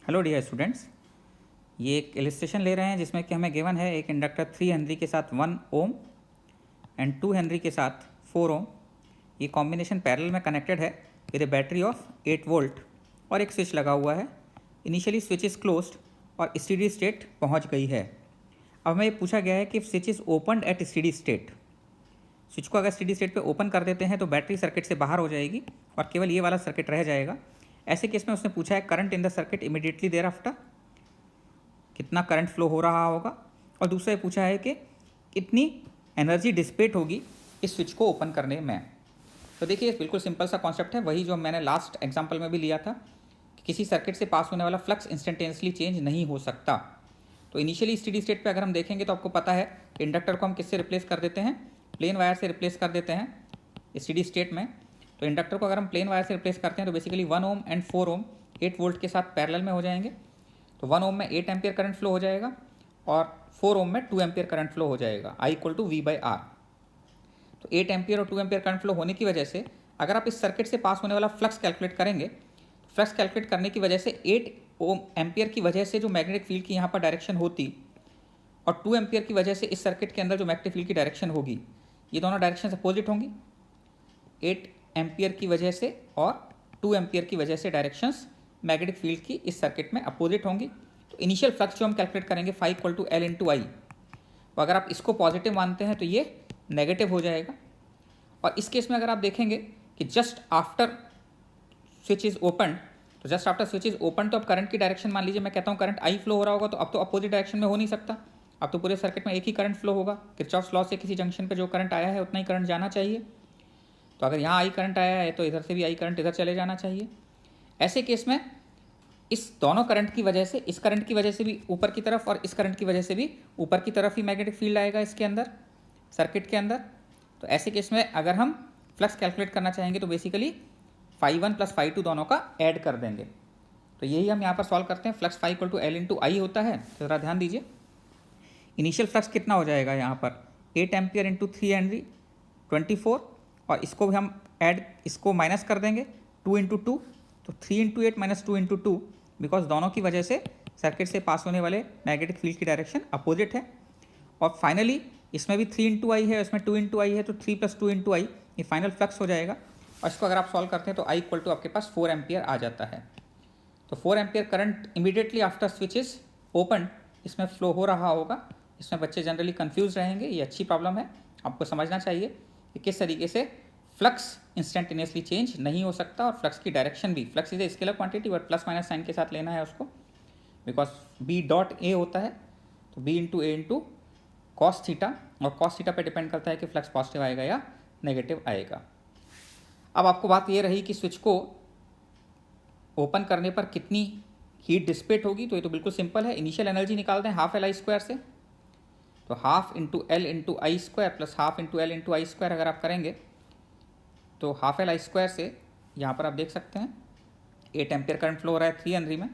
Hello dear students, ये एक illustration ले रहे हैं जिसमें कि हमें गिवन है एक इंडक्टर 3 हेनरी के साथ 1 ओम एंड 2 हेनरी के साथ 4 ओम। ये कॉम्बिनेशन पैरेलल में कनेक्टेड है with A battery of 8 volt और एक स्विच लगा हुआ है। इनिशियली स्विच इज़ क्लोज्ड और स्टेडी स्टेट पहुंच गई है। अब हमें ये पूछा गया है कि switch is opened at steady state. Switch को अगर स्टेडी स्टेट पे ओपन कर देते हैं तो बैटरी सर्किट से बाहर हो जाएगी और केवल ये वाला सर्किट रह जाएगा। ऐसे केस में उसने पूछा है current in the circuit immediately thereafter, कितना करंट फ्लो हो रहा होगा, और दूसरा ये पूछा है कि कितनी एनर्जी डिसिपेट होगी इस स्विच को ओपन करने में। तो देखिए बिल्कुल सिंपल सा कॉन्सेप्ट है, वही जो मैंने लास्ट एग्जांपल में भी लिया था कि किसी सर्किट से पास होने वाला फ्लक्स इंस्टेंटेनियसली चेंज नहीं हो सकता। तो इनिशियली स्टेडी स्टेट पे अगर हम देखेंगे तो आपको पता है इंडक्टर को हम किससे रिप्लेस कर देते हैं, प्लेन वायर से रिप्लेस कर देते हैं स्टेडी स्टेट में। तो इंडक्टर को अगर हम प्लेन वायर से रिप्लेस करते हैं तो basically 1 ohm and 4 ohm 8 volt के साथ पैरेलल में हो जाएंगे। तो 1 ओम में 8 एम्पियर करंट फ्लो हो जाएगा और 4 ओम में 2 एम्पियर करंट फ्लो हो जाएगा, I = V/R। तो 8 एम्पियर और 2 एम्पियर करंट फ्लो होने की वजह से अगर आप इस सर्किट से पास होने वाला फ्लक्स कैलकुलेट करेंगे, फ्लक्स कैलकुलेट करने की वजह से 8 ओम एम्पियर की वजह से जो मैग्नेटिक फील्ड की यहाँ पर डायरेक्शन होती और 2 एम्पियर की वजह से इस सर्किट के अंदर जो मैग्नेटिक फील्ड की डायरेक्शन होगी, ये दोनों डायरेक्शन अपोजिट होंगी। 8 एम्पियर की वजह से और 2 एम्पियर की वजह से डायरेक्शंस मैग्नेटिक फील्ड की इस सर्किट में अपोजिट होंगी। तो इनिशियल फ्लक्स जो हम कैलकुलेट करेंगे phi = L × I, तो अगर आप इसको पॉजिटिव मानते हैं तो ये नेगेटिव हो जाएगा। और इस केस में अगर आप देखेंगे कि just after switch is open, तो just after switch is open तो अब करंट की डायरेक्शन मान लीजिए मैं कहता हूँ करंट I फ्लो हो रहा होगा, तो अब तो अपोजिट डायरेक्शन में हो नहीं सकता। अब तो पूरे सर्किट में एक ही करंट फ्लो होगा। किरचॉफ्स लॉ से किसी जंक्शन पे जो करंट आया है उतना ही करंट जाना चाहिए। तो अगर यहाँ I करंट आया है तो इधर से भी I करंट इधर चले जाना चाहिए। ऐसे केस में इस दोनों करंट की वजह से, इस करंट की वजह से भी ऊपर की तरफ और इस करंट की वजह से भी ऊपर की तरफ ही मैग्नेटिक फील्ड आएगा इसके अंदर, सर्किट के अंदर। तो ऐसे केस में अगर हम फ्लक्स कैलकुलेट करना चाहेंगे तो बेसिकली phi1 + phi2 दोनों का ऐड कर देंगे। तो यही हम यहाँ पर सॉल्व करते हैं। फ्लक्स phi = L × I होता है। तो ज़रा ध्यान दीजिए, इनिशियल फ्लक्स कितना हो जाएगा यहाँ पर 8 एम्पियर × 3 हेनरी 24, और इसको भी हम ऐड, इसको माइनस कर देंगे 2 × 2, तो 3 × 8 - 2 × 2, बिकॉज दोनों की वजह से सर्किट से पास होने वाले मैग्नेटिक फील्ड की डायरेक्शन अपोजिट है। और फाइनली इसमें भी 3 × I है, इसमें 2 × I है, तो 3 + 2 × I ये फाइनल फ्लक्स हो जाएगा। और इसको अगर आप सॉल्व करते हैं तो I = आपके पास 4 एम्पियर आ जाता है। तो 4 ampere current immediately after switch is open इसमें फ्लो हो रहा होगा। इसमें बच्चे जनरली कंफ्यूज रहेंगे, ये अच्छी प्रॉब्लम है। आपको समझना चाहिए कि किस तरीके से फ्लक्स इंस्टेंटेनियसली चेंज नहीं हो सकता और फ्लक्स की डायरेक्शन भी, flux is a scalar quantity but plus minus sign के साथ लेना है उसको, बिकॉज B.A होता है। तो B × A × cos थीटा, और cos थीटा पे डिपेंड करता है कि फ्लक्स पॉजिटिव आएगा या नेगेटिव आएगा। अब आपको बात ये रही कि स्विच को ओपन करने पर कितनी हीट डिसिपेट होगी। तो ये तो बिल्कुल सिंपल है, इनिशियल एनर्जी निकालते हैं ½ Li² से। तो ½ × L × I² + ½ × L × I² अगर आप करेंगे तो ½ Li² से यहाँ पर आप देख सकते हैं 8 एम्पियर करंट फ्लो हो रहा है 3 हेनरी में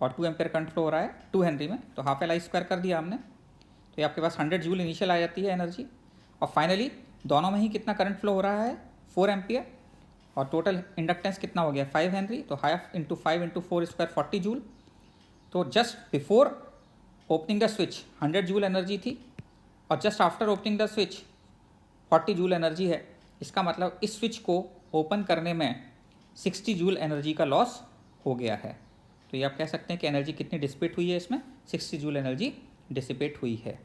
और 2 एम्पियर करंट फ्लो हो रहा है 2 हेनरी में। तो ½ Li² कर दिया हमने, तो ये आपके पास 100 जूल इनिशियल आ जाती है एनर्जी। और फाइनली दोनों में ही कितना करंट फ्लो हो रहा है 4 एम्पियर, और टोटल इंडक्टेंस कितना हो गया 5 हेनरी। तो ½ × 5 × 4² 40 जूल। तो just before opening the switch 100 joule energy थी और just after opening the switch 40 joule energy है। इसका मतलब इस स्विच को ओपन करने में 60 जूल एनर्जी का लॉस हो गया है। तो ये आप कह सकते हैं कि एनर्जी कितनी डिसिपेट हुई है, इसमें 60 जूल एनर्जी डिसिपेट हुई है।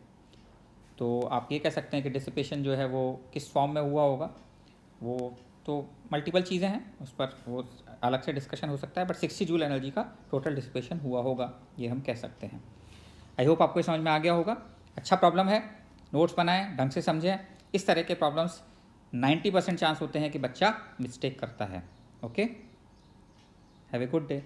तो आप ये कह सकते हैं कि डिसिपेशन जो है वो किस फॉर्म में हुआ होगा, वो तो मल्टीपल चीज़ें हैं, उस पर वो अलग से डिस्कशन हो सकता है, बट 60 जूल एनर्जी का टोटल डिसिपेशन हुआ होगा, ये हम कह सकते हैं। आई होप आपको समझ में आ गया होगा। अच्छा प्रॉब्लम है, नोट्स बनाएं, ढंग से समझें। इस तरह के प्रॉब्लम्स 90% चांस होते हैं कि बच्चा मिस्टेक करता है। Okay, have a good day.